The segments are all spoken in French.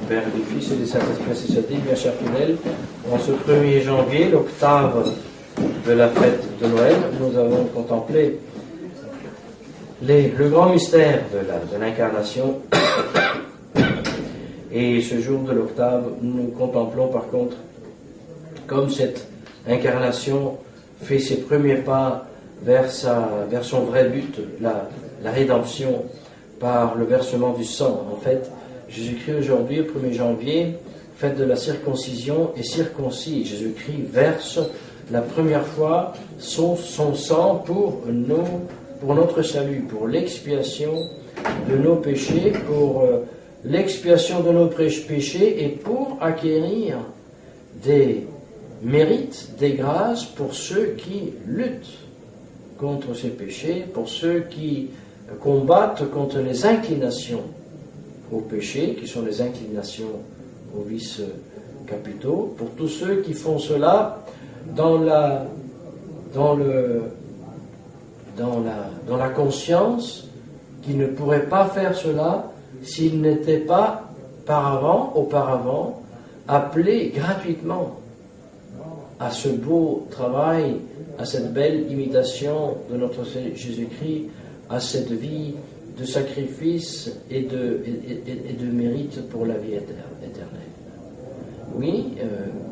Père, du Fils et du Saint-Esprit, c'est ça dit, bien chers fidèles, en ce 1er janvier, l'octave de la fête de Noël, nous avons contemplé le grand mystère de l'incarnation. Et ce jour de l'octave, nous contemplons par contre comme cette incarnation fait ses premiers pas vers son vrai but, la rédemption par le versement du sang. En fait, Jésus-Christ aujourd'hui, le 1er janvier, fête de la circoncision, est circoncis. Jésus-Christ verse la première fois son sang pour notre salut, pour l'expiation de nos péchés, pour l'expiation de nos péchés et pour acquérir des mérites, des grâces pour ceux qui luttent contre ces péchés, pour ceux qui combattent contre les inclinations au péché, qui sont les inclinations aux vices capitaux, pour tous ceux qui font cela dans la conscience qu'ils ne pourraient pas faire cela s'ils n'étaient pas auparavant appelés gratuitement à ce beau travail, à cette belle imitation de notre Seigneur Jésus-Christ, à cette vie de sacrifice et de mérite pour la vie éternelle. Oui,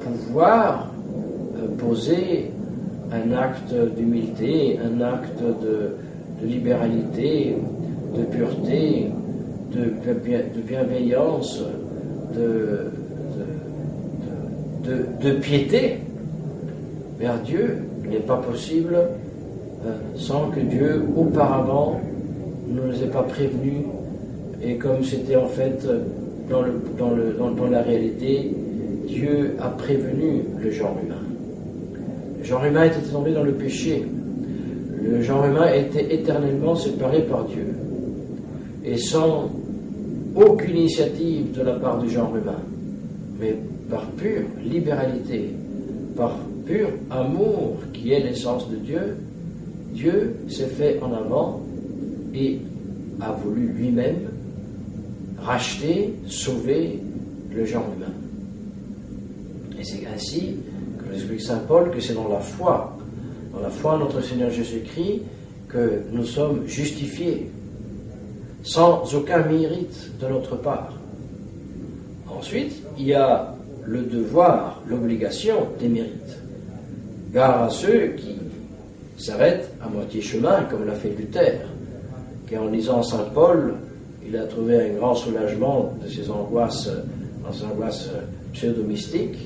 pouvoir poser un acte d'humilité, un acte de libéralité, de pureté, de bienveillance, de piété vers Dieu n'est pas possible sans que Dieu auparavant ne nous ait pas prévenus, et comme c'était en fait dans la réalité, Dieu a prévenu le genre humain. Le genre humain était tombé dans le péché. Le genre humain était éternellement séparé par Dieu. Et sans aucune initiative de la part du genre humain, mais par pure libéralité, par pur amour qui est l'essence de Dieu, Dieu s'est fait en avant et a voulu lui-même racheter, sauver le genre humain. Et c'est ainsi que l'explique Saint Paul que c'est dans la foi en notre Seigneur Jésus-Christ, que nous sommes justifiés, sans aucun mérite de notre part. Ensuite, il y a le devoir, l'obligation des mérites. Gare à ceux qui s'arrêtent à moitié chemin, comme l'a fait Luther, qui en lisant Saint Paul, il a trouvé un grand soulagement de ses angoisses pseudo-mystiques.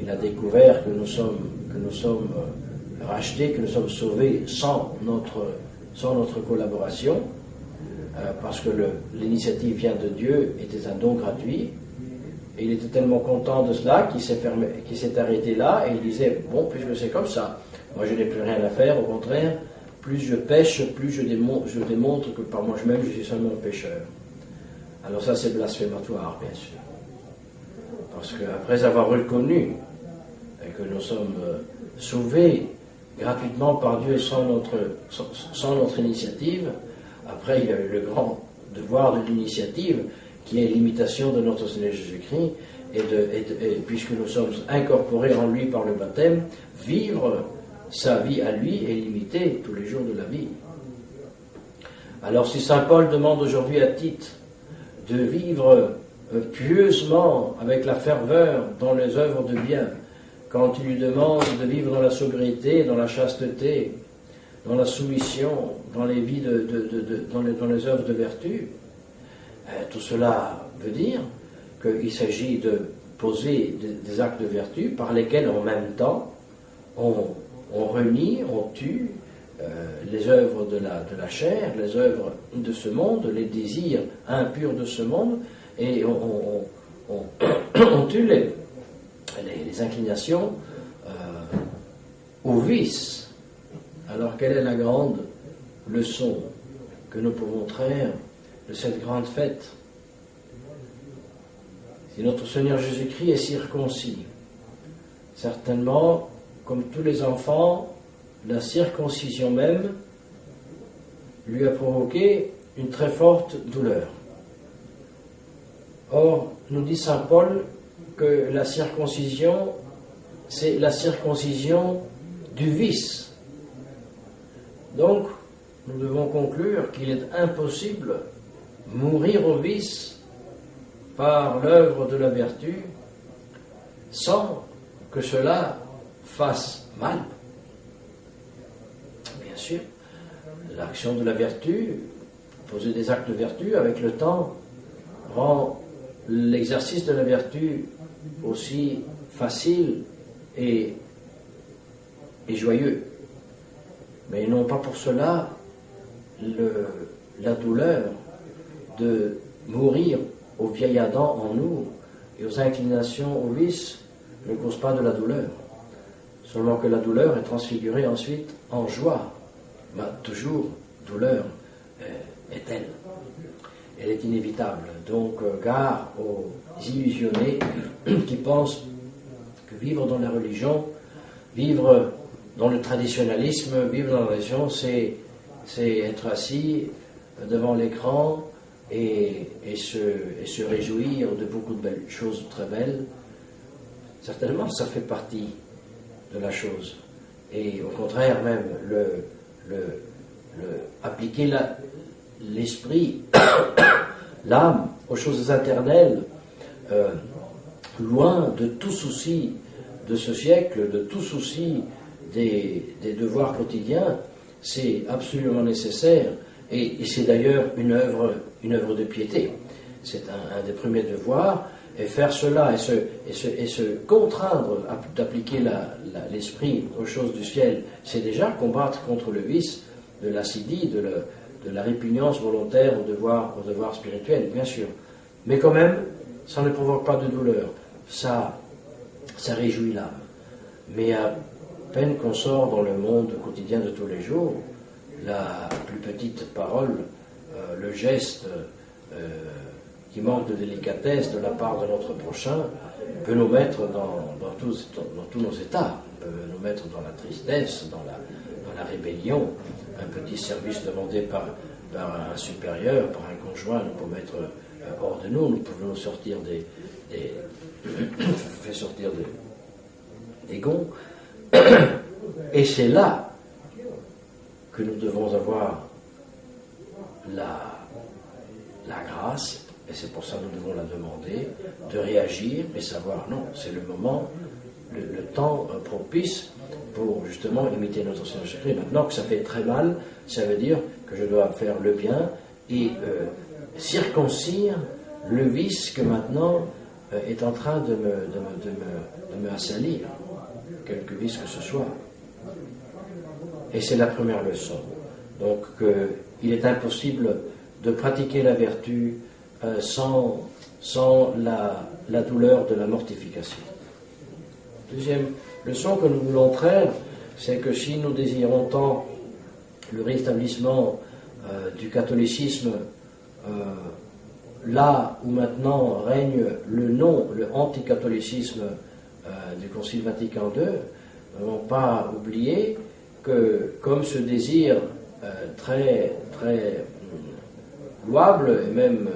Il a découvert que nous sommes rachetés, que nous sommes sauvés sans notre collaboration, parce que l'initiative vient de Dieu, était un don gratuit. Et il était tellement content de cela qu'il s'est arrêté là, et il disait, bon, puisque c'est comme ça, moi je n'ai plus rien à faire, au contraire, plus je pêche, plus je démontre que par moi-même je suis seulement un pécheur. Alors ça c'est blasphématoire, bien sûr. Parce qu'après avoir reconnu que nous sommes sauvés gratuitement par Dieu sans notre initiative, après il y a eu le grand devoir de l'initiative, qui est l'imitation de notre Seigneur Jésus-Christ, et puisque nous sommes incorporés en lui par le baptême, vivre sa vie à lui et l'imiter tous les jours de la vie. Alors si Saint Paul demande aujourd'hui à Tite de vivre pieusement, avec la ferveur, dans les œuvres de bien, quand il lui demande de vivre dans la sobriété, dans la chasteté, dans la soumission, dans les vies dans les œuvres de vertu, tout cela veut dire qu'il s'agit de poser des actes de vertu par lesquels en même temps on renie, on tue les œuvres de la chair, les œuvres de ce monde, les désirs impurs de ce monde, et on tue les inclinations au vice. Alors quelle est la grande leçon que nous pouvons traire de cette grande fête? Si notre Seigneur Jésus-Christ est circoncis, certainement, comme tous les enfants, la circoncision même lui a provoqué une très forte douleur. Or, nous dit saint Paul que la circoncision, c'est la circoncision du vice. Donc, nous devons conclure qu'il est impossible mourir au vice par l'œuvre de la vertu sans que cela fasse mal. Bien sûr, l'action de la vertu, poser des actes de vertu avec le temps, rend l'exercice de la vertu aussi facile et joyeux. Mais non pas pour cela la douleur de mourir au vieil Adam en nous et aux inclinations au vice ne cause pas de la douleur. Seulement que la douleur est transfigurée ensuite en joie. Mais toujours, douleur est-elle. Elle est inévitable. Donc, gare aux illusionnés qui pensent que vivre dans la religion, vivre dans le traditionnalisme, vivre dans la religion, c'est être assis devant l'écran et se réjouir de beaucoup de belles choses très belles. Certainement, ça fait partie de la chose. Et au contraire, même, appliquer l'esprit, l'âme aux choses éternelles, loin de tout souci de ce siècle, de tout souci des devoirs quotidiens, c'est absolument nécessaire et c'est d'ailleurs une œuvre de piété. C'est un des premiers devoirs, et faire cela et se contraindre d'appliquer l'esprit aux choses du ciel, c'est déjà combattre contre le vice de l'accidie, de la répugnance volontaire au devoir spirituel, bien sûr. Mais quand même, ça ne provoque pas de douleur. Ça réjouit l'âme. Mais à peine qu'on sort dans le monde quotidien de tous les jours, la plus petite parole, le geste qui manque de délicatesse de la part de notre prochain peut nous mettre dans tous nos états, peut nous mettre dans la tristesse, dans la rébellion. Un petit service demandé par un supérieur, par un conjoint, nous peut mettre hors de nous pouvons sortir fait sortir des gonds. Et c'est là que nous devons avoir la grâce, et c'est pour ça que nous devons la demander, de réagir et savoir, non, c'est le moment, le temps propice pour justement imiter notre Seigneur Jésus-Christ. Maintenant que ça fait très mal, ça veut dire que je dois faire le bien et circoncire le vice que maintenant est en train de me assaillir, quelque vice que ce soit. Et c'est la première leçon. Donc, il est impossible de pratiquer la vertu sans la douleur de la mortification. Deuxième leçon que nous voulons traire, c'est que si nous désirons tant le rétablissement du catholicisme là où maintenant règne le anticatholicisme du Concile Vatican II, nous n'avons pas oublié que comme ce désir très, très louable, et même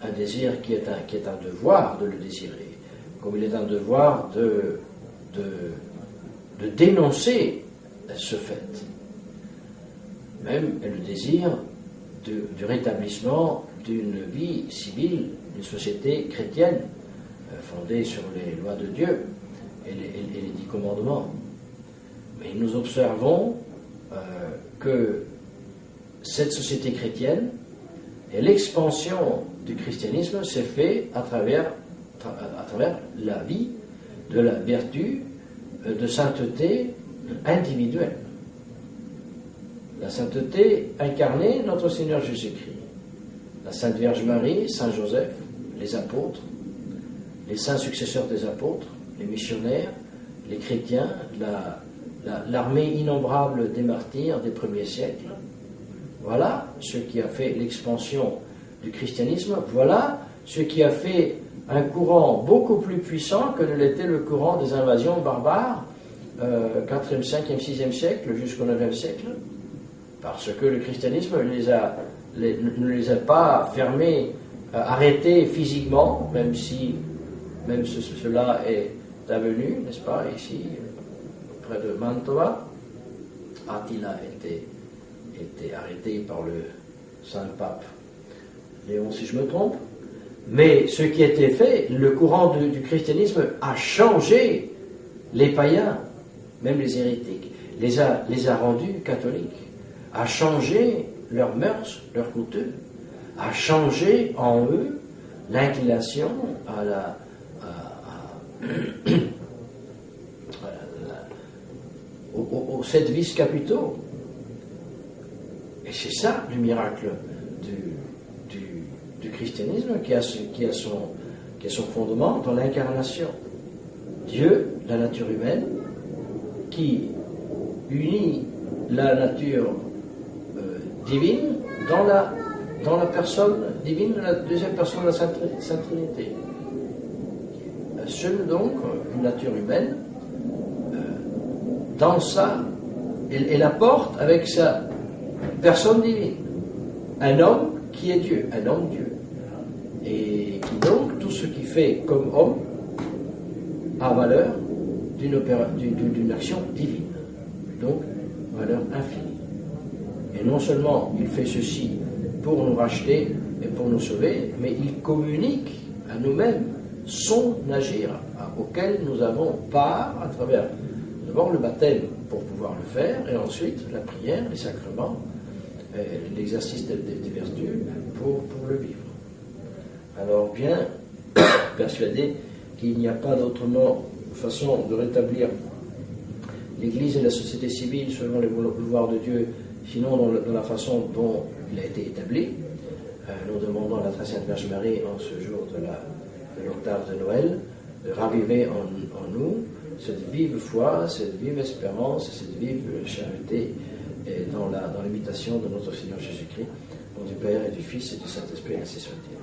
un désir qui est un devoir de le désirer, comme il est un devoir de dénoncer ce fait, même le désir du rétablissement d'une vie civile, d'une société chrétienne fondée sur les lois de Dieu et les 10 commandements. Mais nous observons que cette société chrétienne et l'expansion du christianisme s'est fait à travers la vie de la vertu de sainteté individuelle. La sainteté incarnée, notre Seigneur Jésus-Christ. La Sainte Vierge Marie, Saint Joseph, les apôtres, les saints successeurs des apôtres, les missionnaires, les chrétiens, l'armée innombrable des martyrs des premiers siècles. Voilà ce qui a fait l'expansion du christianisme. Voilà ce qui a fait un courant beaucoup plus puissant que ne l'était le courant des invasions barbares, 4e, 5e, 6e siècle jusqu'au 9e siècle. Parce que le christianisme ne les a pas fermés arrêté physiquement, même si cela est avenu, n'est-ce pas, ici, près de Mantova. Attila était arrêté par le Saint-Pape Léon, si je me trompe. Mais ce qui a été fait, le courant du christianisme a changé les païens, même les hérétiques, les a rendus catholiques, a changé leurs mœurs, leurs coutumes, a changé en eux l'inclination aux 7 vices capitaux. Et c'est ça le miracle du christianisme qui a son fondement dans l'incarnation. Dieu, la nature humaine, qui unit la nature divine dans la personne divine de la deuxième personne de la Sainte Trinité. Seule donc une nature humaine dans et la porte avec sa personne divine. Un homme qui est Dieu, un homme Dieu. Et qui donc, tout ce qu'il fait comme homme a valeur d'une action divine. Donc, valeur infinie. Et non seulement il fait ceci pour nous racheter et pour nous sauver, mais il communique à nous-mêmes son agir auquel nous avons part à travers d'abord le baptême pour pouvoir le faire, et ensuite la prière, les sacrements, l'exercice des vertus pour le vivre. Alors bien persuadé qu'il n'y a pas d'autre façon de rétablir l'Église et la société civile selon les vouloirs de Dieu, sinon dans la façon dont il a été établi. Nous demandons à la très sainte Vierge Marie en ce jour de l'octave de Noël de raviver en nous cette vive foi, cette vive espérance, cette vive charité dans l'imitation de notre Seigneur Jésus-Christ, au nom du Père et du Fils et du Saint-Esprit, ainsi soit-il.